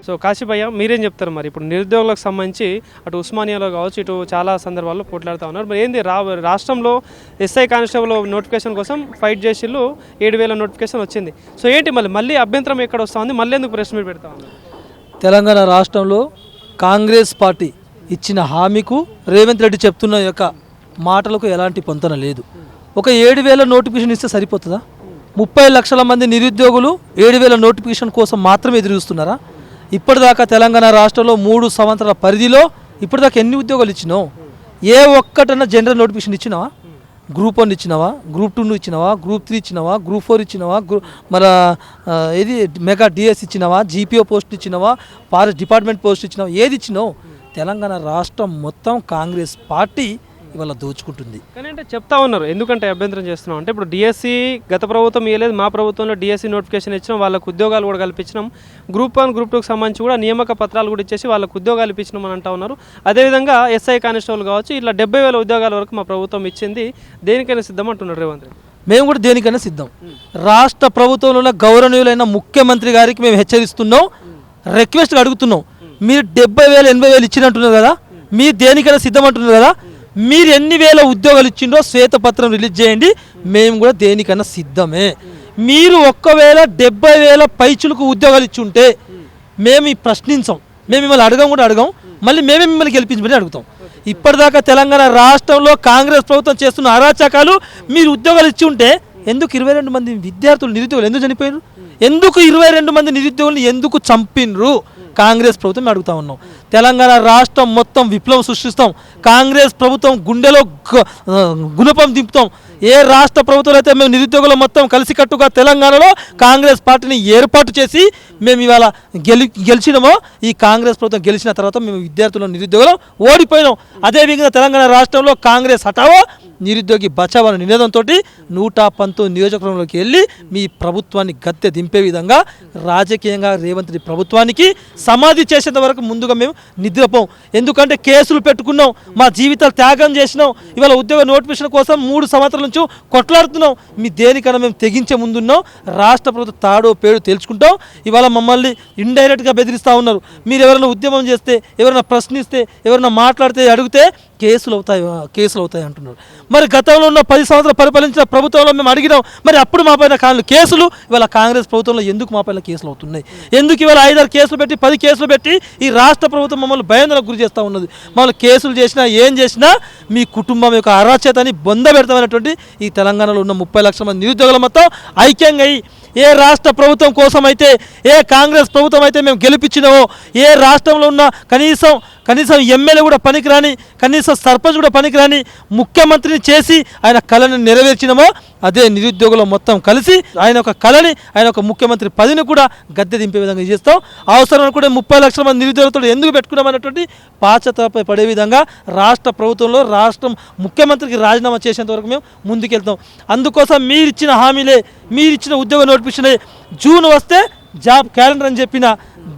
So కాశీభయ్య మీరేం చెప్తారు మరి ఇప్పుడు నిరుద్యోగులకు సంబంధించి అటు ఉస్మానియాలో కావచ్చు ఇటు చాలా సందర్భాల్లో పోట్లాడుతూ ఉన్నారు. మరి ఏంది రాష్ట్రంలో ఎస్ఐ కానిస్టేబుల్ నోటిఫికేషన్ కోసం ఫైట్ చేసిళ్ళు 7,000 నోటిఫికేషన్ వచ్చింది. సో ఏంటి మళ్ళీ అభ్యంతరం ఎక్కడ వస్తూ ఉంది, మళ్ళీ ఎందుకు ప్రెస్ మీట్ పెడతా ఉన్నారు? తెలంగాణ రాష్ట్రంలో కాంగ్రెస్ పార్టీ ఇచ్చిన హామీకు రేవంత్ రెడ్డి చెప్తున్న యొక్క మాటలకు ఎలాంటి పొంతన లేదు. ఒక 7,000 నోటిఫికేషన్ ఇస్తే సరిపోతుందా? 30 లక్షల మంది నిరుద్యోగులు 7,000 నోటిఫికేషన్ కోసం మాత్రమే ఎదురుస్తున్నారా? ఇప్పటిదాకా తెలంగాణ రాష్ట్రంలో 3 సంవత్సరాల పరిధిలో ఇప్పటిదాకా ఎన్ని ఉద్యోగాలు ఇచ్చినావు? ఏ ఒక్కటన్నా జనరల్ నోటిఫికేషన్ ఇచ్చినావా? గ్రూప్ 1 ఇచ్చినావా? గ్రూప్ 2 ఇచ్చినావా? గ్రూప్ 3 ఇచ్చినావా? గ్రూప్ 4 ఇచ్చినావా? మన ఇది మెగా డిఎస్ ఇచ్చినావా? జీపీఓ పోస్ట్ ఇచ్చినావా? ఫారెస్ట్ డిపార్ట్మెంట్ పోస్ట్ ఇచ్చినావా? ఏది ఇచ్చినావు? తెలంగాణ రాష్ట్రం మొత్తం కాంగ్రెస్ పార్టీ ఇవాళ దోచుకుంటుంది. కానీ అంటే చెప్తా ఉన్నారు, ఎందుకంటే అభ్యంతరం చేస్తున్నాం అంటే ఇప్పుడు డిఎస్సి గత ప్రభుత్వం ఇవ్వలేదు, మా ప్రభుత్వంలో డిఎస్సి నోటిఫికేషన్ ఇచ్చినాం, వాళ్ళకు ఉద్యోగాలు కూడా కల్పించినాం, గ్రూప్ 1 గ్రూప్ 2కి సంబంధించి కూడా నియామక పత్రాలు కూడా ఇచ్చేసి వాళ్ళకు ఉద్యోగాలు ఇప్పించినాం అని అంటా ఉన్నారు. అదేవిధంగా ఎస్ఐ కానిస్టేబుల్ కావచ్చు ఇట్లా 70,000 ఉద్యోగాల వరకు మా ప్రభుత్వం ఇచ్చింది, దేనికైనా సిద్ధం అంటున్నారు రేవంత్ రెడ్డి. మేము కూడా దేనికైనా సిద్ధం. రాష్ట్ర ప్రభుత్వంలో గౌరవనీయులైన ముఖ్యమంత్రి గారికి మేము హెచ్చరిస్తున్నాం, రిక్వెస్ట్గా అడుగుతున్నాం. మీరు 70,000 80,000 ఇచ్చినట్టున్నారు కదా, మీరు దేనికైనా సిద్ధం అంటున్నారు కదా, మీరు ఎన్ని వేల ఉద్యోగాలు ఇచ్చిండ్రో శ్వేతపత్రం రిలీజ్ చేయండి, మేము కూడా దేనికన్నా సిద్ధమే. మీరు ఒక్కవేళ 70,000 పైచులకు ఉద్యోగాలు ఇచ్చి ఉంటే మేము ప్రశ్నించాం, మేము మిమ్మల్ని అడగం, మళ్ళీ మేమే మిమ్మల్ని గెలిపించమని అడుగుతాం. ఇప్పటిదాకా తెలంగాణ రాష్ట్రంలో కాంగ్రెస్ ప్రభుత్వం చేస్తున్న అరాచకాలు మీరు ఉద్యోగాలు ఇచ్చి ఉంటే ఎందుకు 22 మంది విద్యార్థులు నిరుద్యోగులు ఎందుకు చనిపోయారు? ఎందుకు 22 మంది నిరుద్యోగులను ఎందుకు చంపినరు? కాంగ్రెస్ ప్రభుత్వం అడుగుతా ఉన్నాం. తెలంగాణ రాష్ట్రం మొత్తం విప్లవం సృష్టిస్తాం, కాంగ్రెస్ ప్రభుత్వం గుండెలో గుణపం దింపుతాం. ఏ రాష్ట్ర ప్రభుత్వం అయితే మేము నిరుద్యోగులు మొత్తం కలిసికట్టుగా తెలంగాణలో కాంగ్రెస్ పార్టీని ఏర్పాటు చేసి మేము ఇవాళ గెలిచినామో, ఈ కాంగ్రెస్ ప్రభుత్వం గెలిచిన తర్వాత మేము విద్యార్థులు నిరుద్యోగులు ఓడిపోయినాం. అదేవిధంగా తెలంగాణ రాష్ట్రంలో కాంగ్రెస్ హటావో నిరుద్యోగి బచావో అనే నినాదంతో 119 నియోజకవర్గంలోకి వెళ్ళి మీ ప్రభుత్వాన్ని గద్దె దింపే విధంగా రాజకీయంగా రేవంత్ రెడ్డి ప్రభుత్వానికి సమాధి చేసేంత వరకు ముందుగా మేము నిద్రపోం. ఎందుకంటే కేసులు పెట్టుకున్నాం, మా జీవితాలు త్యాగం చేసినాం, ఇవాళ ఉద్యోగ నోటిఫికేషన్ కోసం 3 సంవత్సరాల నుంచి కొట్లాడుతున్నాం. మీ దేనికన్నా మేము తెగించే ముందున్నాం. రాష్ట్ర ప్రభుత్వం తాడో పేడు తెలుసుకుంటాం. ఇవాళ మమ్మల్ని ఇండైరెక్ట్గా బెదిరిస్తూ ఉన్నారు. మీరు ఎవరైనా ఉద్యమం చేస్తే, ఎవరైనా ప్రశ్నిస్తే, ఎవరైనా మాట్లాడితే అడిగితే కేసులు అవుతాయి అంటున్నారు. మరి గతంలో ఉన్న 10 సంవత్సరాలు పరిపాలించిన ప్రభుత్వంలో మేము అడిగినాం, మరి అప్పుడు మా పైన కేసులు, ఇవాళ కాంగ్రెస్ ప్రభుత్వంలో ఎందుకు మా పైన కేసులు అవుతున్నాయి? ఎందుకు ఇవాళ 5-6 కేసులు పెట్టి 10 కేసులు పెట్టి ఈ రాష్ట్ర ప్రభుత్వం మమ్మల్ని భయాందోళనకు గురి చేస్తూ ఉన్నది? మమ్మల్ని కేసులు చేసినా ఏం చేసినా మీ కుటుంబం యొక్క అరాచకతని బొంద పెడతామనేటువంటి ఈ తెలంగాణలో ఉన్న 30 లక్షల మంది నిరుద్యోగుల మొత్తం ఐక్యంగా ఏ రాష్ట్ర ప్రభుత్వం కోసం అయితే, ఏ కాంగ్రెస్ ప్రభుత్వం అయితే మేము గెలిపించినామో, ఏ రాష్ట్రంలో ఉన్న కనీసం ఎమ్మెల్యే కూడా పనికిరాని, కనీసం సర్పంచ్ కూడా పనికిరాని ముఖ్యమంత్రిని చేసి ఆయన కళని నెరవేర్చినామో, అదే నిరుద్యోగులు మొత్తం కలిసి ఆయన ఒక కళని, ఆయన ఒక ముఖ్యమంత్రి పదిని కూడా గద్దె దింపే విధంగా చేస్తాం. అవసరం అనుకుంటే 30 లక్షల మంది నిరుద్యోగులతో ఎందుకు పెట్టుకున్నామనేటువంటి పాచతపై పడే విధంగా రాష్ట్ర ప్రభుత్వంలో రాష్ట్రం ముఖ్యమంత్రికి రాజీనామా చేసేంత వరకు మేము ముందుకెళ్తాం. అందుకోసం మీరిచ్చిన హామీలే, మీరిచ్చిన ఉద్యోగ నోటిఫికేషనే, జూన్ వస్తే జాబ్ క్యాలెండర్ అని చెప్పిన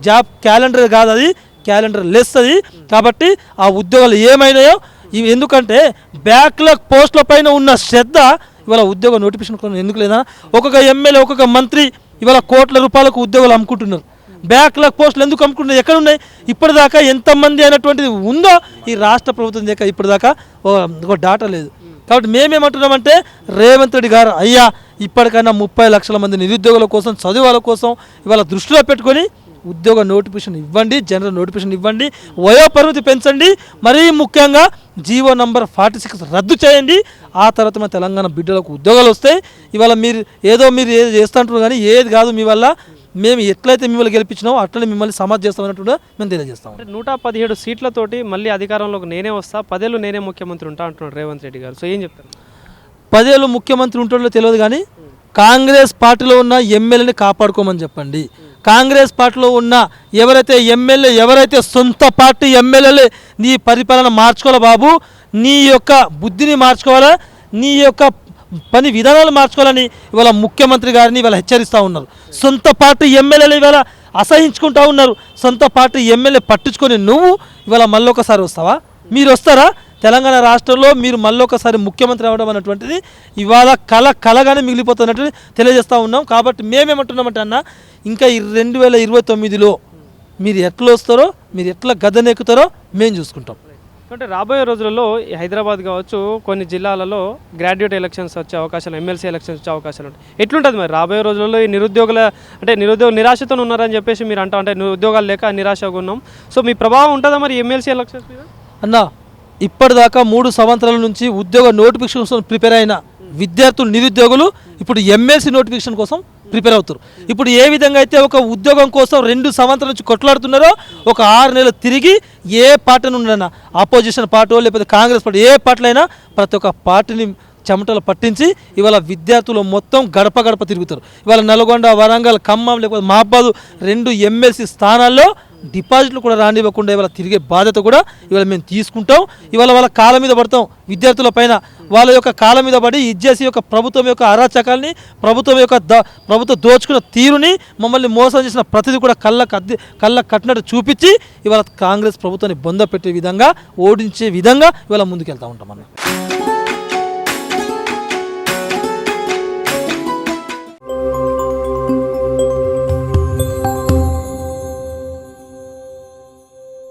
జాబ్ క్యాలెండర్ కాదు, అది క్యాలెండర్ లెస్ అది. కాబట్టి ఆ ఉద్యోగాలు ఏమైనాయో ఇవి, ఎందుకంటే బ్యాక్లాగ్ పోస్టుల పైన ఉన్న శ్రద్ధ ఇవాళ ఉద్యోగ నోటిఫికేషన్ ఎందుకు లేదా? ఒక్కొక్క ఎమ్మెల్యే, ఒక్కొక్క మంత్రి ఇవాళ కోట్ల రూపాయలకు ఉద్యోగాలు అమ్ముకుంటున్నారు. బ్యాక్లాగ్ పోస్టులు ఎందుకు అమ్ముకుంటున్నారు? ఎక్కడ ఉన్నాయి? ఇప్పటిదాకా ఎంతమంది అనేటువంటిది ఉందో ఈ రాష్ట్ర ప్రభుత్వం దగ్గర ఇప్పటిదాకా ఒక డాటా లేదు. కాబట్టి మేమేమంటున్నామంటే రేవంత్ రెడ్డి గారు, అయ్యా ఇప్పటికైనా 30 లక్షల మంది నిరుద్యోగుల కోసం, చదువుల కోసం ఇవాళ దృష్టిలో పెట్టుకొని ఉద్యోగ నోటిఫికేషన్ ఇవ్వండి, జనరల్ నోటిఫికేషన్ ఇవ్వండి, వయోపరిమితి పెంచండి, మరీ ముఖ్యంగా జీవో నంబర్ 46 రద్దు చేయండి. ఆ తర్వాత మన తెలంగాణ బిడ్డలకు ఉద్యోగాలు వస్తాయి. ఇవాళ మీరు ఏదో చేస్తుంటారు కానీ ఏది కాదు. మీ వల్ల మేము ఎట్లయితే మిమ్మల్ని గెలిపించినామో అట్లనే మిమ్మల్ని సమాజ్ చేస్తామన్నట్టు మేము తెలియజేస్తాం. 117 సీట్లతోటి మళ్ళీ అధికారంలోకి నేనే వస్తా, 10 ఏళ్ళు నేనే ముఖ్యమంత్రి ఉంటా అంటున్నాడు రేవంత్ రెడ్డి గారు. సో ఏం చెప్తారు? 10 ఏళ్ళు ముఖ్యమంత్రి ఉంటుందో తెలియదు కానీ కాంగ్రెస్ పార్టీలో ఉన్న ఎమ్మెల్యేని కాపాడుకోమని చెప్పండి. కాంగ్రెస్ పార్టీలో ఉన్న ఎవరైతే సొంత పార్టీ ఎమ్మెల్యేలే నీ పరిపాలన మార్చుకోవాలా బాబు, నీ యొక్క బుద్ధిని మార్చుకోవాలా, నీ యొక్క పని విధానాలు మార్చుకోవాలని ఇవాళ ముఖ్యమంత్రి గారిని ఇవాళ హెచ్చరిస్తూ ఉన్నారు. సొంత పార్టీ ఎమ్మెల్యేలు ఇవాళ అసహించుకుంటూ ఉన్నారు. సొంత పార్టీ ఎమ్మెల్యే పట్టించుకొని నువ్వు ఇవాళ మళ్ళొకసారి వస్తావా? మీరు వస్తారా? తెలంగాణ రాష్ట్రంలో మీరు మళ్ళొకసారి ముఖ్యమంత్రి అవ్వడం అనేటువంటిది ఇవాళ కలగానే మిగిలిపోతున్నట్టు తెలియజేస్తూ ఉన్నాం. కాబట్టి మేమేమంటున్నామంటే అన్న, ఇంకా 2029లో మీరు ఎట్లా వస్తారో మీరు ఎట్లా గద్దెనెక్కుతారో మేము చూసుకుంటాం. అంటే రాబోయే రోజులలో ఈ హైదరాబాద్ కావచ్చు కొన్ని జిల్లాలలో గ్రాడ్యుయేట్ ఎలక్షన్స్ వచ్చే అవకాశాలు, ఎమ్మెల్సీ ఎలక్షన్స్ వచ్చే అవకాశాలు ఉంటాయి. ఎట్లుంటుంది మరి రాబోయే రోజులలో ఈ నిరుద్యోగుల నిరుద్యోగ నిరాశతో ఉన్నారని చెప్పేసి మీరు అంటే ఉద్యోగాలు లేక నిరాశగా ఉన్నాం. సో మీ ప్రభావం ఉంటుందా మరి ఎమ్మెల్సీ ఎలక్షన్స్ మీద? అన్న ఇప్పటిదాకా 3 సంవత్సరాల నుంచి ఉద్యోగ నోటిఫికేషన్ కోసం ప్రిపేర్ అయిన విద్యార్థులు నిరుద్యోగులు ఇప్పుడు ఎమ్మెల్సీ నోటిఫికేషన్ కోసం ప్రిపేర్ అవుతారు. ఇప్పుడు ఏ విధంగా అయితే ఒక ఉద్యోగం కోసం 2 సంవత్సరాల నుంచి కొట్లాడుతున్నారో ఒక 6 నెలలు తిరిగి ఏ పార్టీని ఉండనా ఆపోజిషన్ పార్టీ లేకపోతే కాంగ్రెస్ పార్టీ ఏ పార్టీలో అయినా ప్రతి ఒక్క పార్టీని చెమటలు పట్టించి ఇవాళ విద్యార్థులు మొత్తం గడప గడప తిరుగుతారు. ఇవాళ నల్గొండ, వరంగల్, ఖమ్మం లేకపోతే మహబాద్ 2 ఎమ్మెల్సీ స్థానాల్లో డిపాజిట్లు కూడా రానివ్వకుండా ఇవాళ తిరిగే బాధ్యత కూడా ఇవాళ మేము తీసుకుంటాం. ఇవాళ వాళ్ళ కాళ్ళ మీద పడతాం, విద్యార్థుల పైన వాళ్ళ యొక్క కాళ్ళ మీద పడి ఇచ్చేసి యొక్క ప్రభుత్వం యొక్క అరాచకాల్ని, ప్రభుత్వం దోచుకున్న తీరుని, మమ్మల్ని మోసం చేసిన ప్రతిదీ కూడా కళ్ళ కట్టినట్టు చూపించి ఇవాళ కాంగ్రెస్ ప్రభుత్వాన్ని బొంద పెట్టే విధంగా, ఓడించే విధంగా ఇవాళ ముందుకెళ్తూ ఉంటాం అన్న.